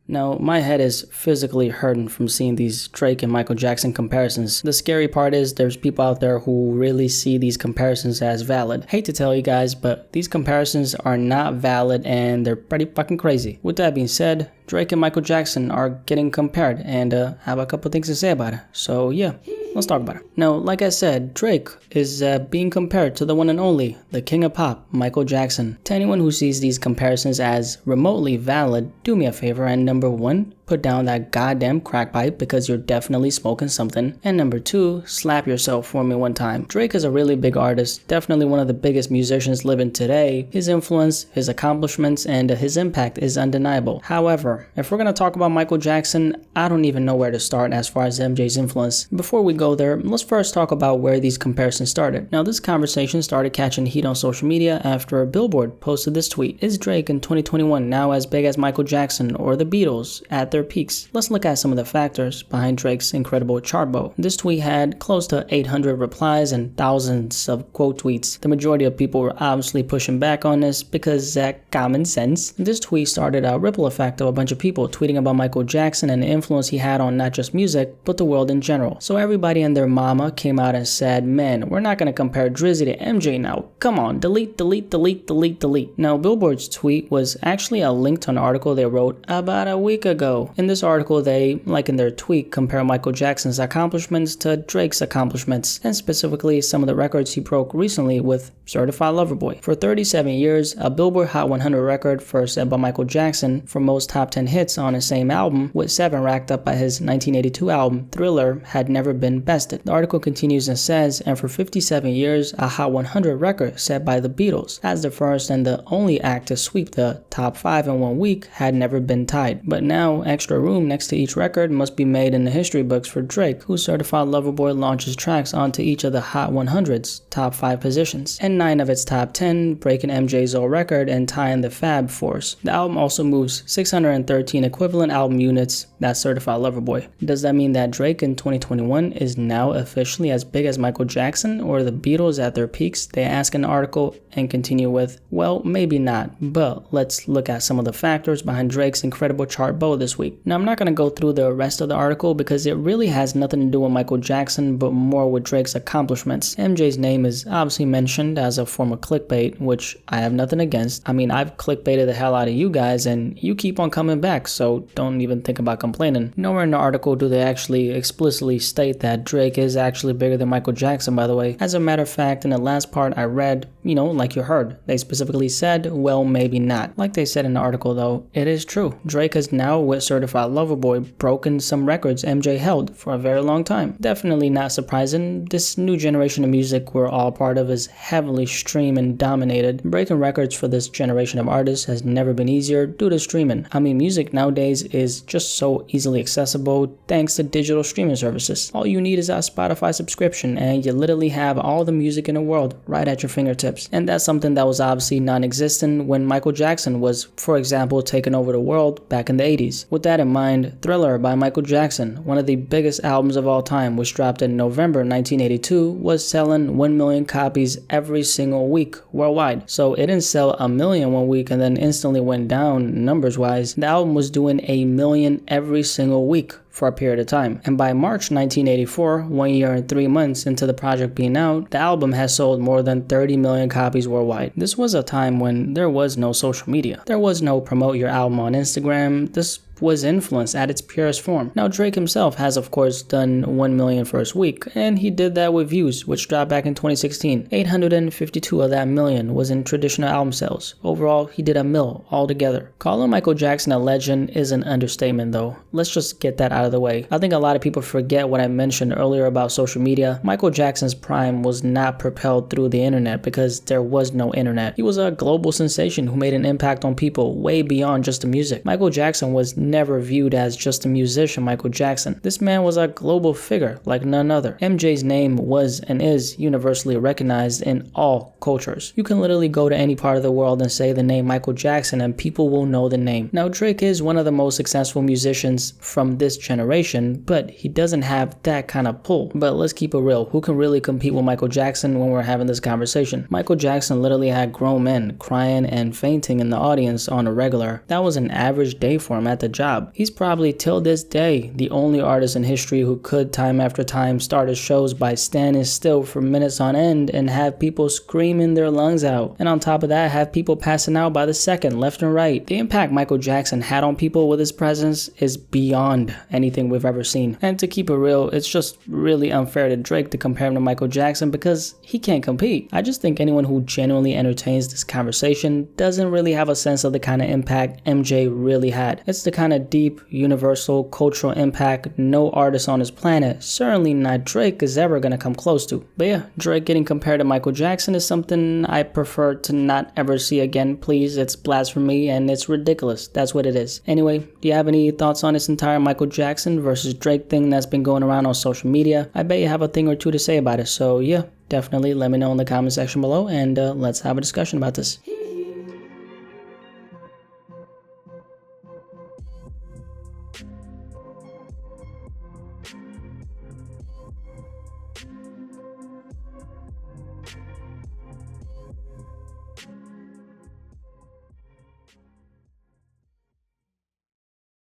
Now, my head is physically hurting from seeing these Drake and Michael Jackson comparisons. The scary part is there's people out there who really see these comparisons as valid. Hate to tell you guys, but these comparisons are not valid and they're pretty fucking crazy. With that being said, Drake and Michael Jackson are getting compared and I have a couple things to say about it. So yeah, let's talk about it. Now, like I said, Drake is being compared to the one and only, the king of pop, Michael Jackson. To anyone who sees these comparisons as remotely valid, do me a favor and number one, put down that goddamn crack pipe because you're definitely smoking something. And number two, slap yourself for me one time. Drake is a really big artist, definitely one of the biggest musicians living today. His influence, his accomplishments, and his impact is undeniable. However, if we're gonna talk about Michael Jackson, I don't even know where to start as far as MJ's influence. Before we go there, let's first talk about where these comparisons started. Now, this conversation started catching heat on social media after Billboard posted this tweet. Is Drake in 2021 now as big as Michael Jackson or the Beatles at their peaks? Let's look at some of the factors behind Drake's incredible chart bow. This tweet had close to 800 replies and thousands of quote tweets. The majority of people were obviously pushing back on this because common sense. This tweet started a ripple effect of a bunch of people tweeting about Michael Jackson and the influence he had on not just music, but the world in general. So everybody and their mama came out and said, man, we're not going to compare Drizzy to MJ now. Come on, delete, delete, delete, delete, delete. Now, Billboard's tweet was actually a link to an article they wrote about a week ago. In this article, they, like in their tweet, compare Michael Jackson's accomplishments to Drake's accomplishments, and specifically some of the records he broke recently with Certified Lover Boy. For 37 years, a Billboard Hot 100 record first set by Michael Jackson for most top 10 hits on his same album, with 7 racked up by his 1982 album, Thriller, had never been bested. The article continues and says, and for 57 years, a Hot 100 record set by the Beatles, as the first and the only act to sweep the top 5 in 1 week, had never been tied. But now, extra room next to each record must be made in the history books for Drake, whose Certified Lover Boy launches tracks onto each of the Hot 100's top 5 positions, and 9 of its top 10, breaking MJ's old record and tying the Fab Force. The album also moves 613 equivalent album units, that's Certified Lover Boy. Does that mean that Drake in 2021 is now officially as big as Michael Jackson or the Beatles at their peaks? They ask in the article and continue with, well, maybe not, but let's look at some of the factors behind Drake's incredible chart bow this week. Now, I'm not going to go through the rest of the article because it really has nothing to do with Michael Jackson, but more with Drake's accomplishments. MJ's name is obviously mentioned as a form of clickbait, which I have nothing against. I mean, I've clickbaited the hell out of you guys and you keep on coming back, so don't even think about complaining. Nowhere in the article do they actually explicitly state that Drake is actually bigger than Michael Jackson, by the way. As a matter of fact, in the last part I read, like you heard, they specifically said, well, maybe not. Like they said in the article though, it is true. Drake has now, with Certified Lover Boy, broken some records MJ held for a very long time. Definitely not surprising. This new generation of music we're all part of is heavily streamed and dominated. Breaking records for this generation of artists has never been easier due to streaming. I mean, music nowadays is just so easily accessible thanks to digital streaming services. All you need is a Spotify subscription and you literally have all the music in the world right at your fingertips. And that's something that was obviously non-existent when Michael Jackson was, for example, taking over the world back in the 80s. With that in mind, Thriller by Michael Jackson, one of the biggest albums of all time, which dropped in November 1982, was selling 1 million copies every single week worldwide. So it didn't sell 1 million 1 week and then instantly went down numbers wise. The album was doing 1 million every single week for a period of time. And by March 1984, 1 year and 3 months into the project being out, the album has sold more than 30 million copies worldwide. This was a time when there was no social media. There was no promote your album on Instagram. This was influence at its purest form. Now, Drake himself has of course done 1 million first week, and he did that with Views, which dropped back in 2016. 852 of that million was in traditional album sales. Overall, he did 1 mil altogether. Calling Michael Jackson a legend is an understatement though. Let's just get that out of the way. I think a lot of people forget what I mentioned earlier about social media. Michael Jackson's prime was not propelled through the internet because there was no internet. He was a global sensation who made an impact on people way beyond just the music. Michael Jackson was never viewed as just a musician Michael Jackson. This man was a global figure like none other. MJ's name was and is universally recognized in all cultures. You can literally go to any part of the world and say the name Michael Jackson and people will know the name. Now, Drake is one of the most successful musicians from this generation generation, but he doesn't have that kind of pull. But let's keep it real. Who can really compete with Michael Jackson when we're having this conversation? Michael Jackson literally had grown men crying and fainting in the audience on a regular. That was an average day for him at the job. He's probably till this day the only artist in history who could time after time start his shows by standing still for minutes on end and have people screaming their lungs out. And on top of that, have people passing out by the second, left and right. The impact Michael Jackson had on people with his presence is beyond anything we've ever seen. And to keep it real, it's just really unfair to Drake to compare him to Michael Jackson because he can't compete. I just think anyone who genuinely entertains this conversation doesn't really have a sense of the kind of impact MJ really had. It's the kind of deep, universal, cultural impact no artist on this planet, certainly not Drake, is ever gonna come close to. But yeah, Drake getting compared to Michael Jackson is something I prefer to not ever see again, please. It's blasphemy and it's ridiculous. That's what it is. Anyway, do you have any thoughts on this entire Michael Jackson versus Drake thing that's been going around on social media? I bet you have a thing or two to say about it, so yeah, definitely let me know in the comment section below and let's have a discussion about this.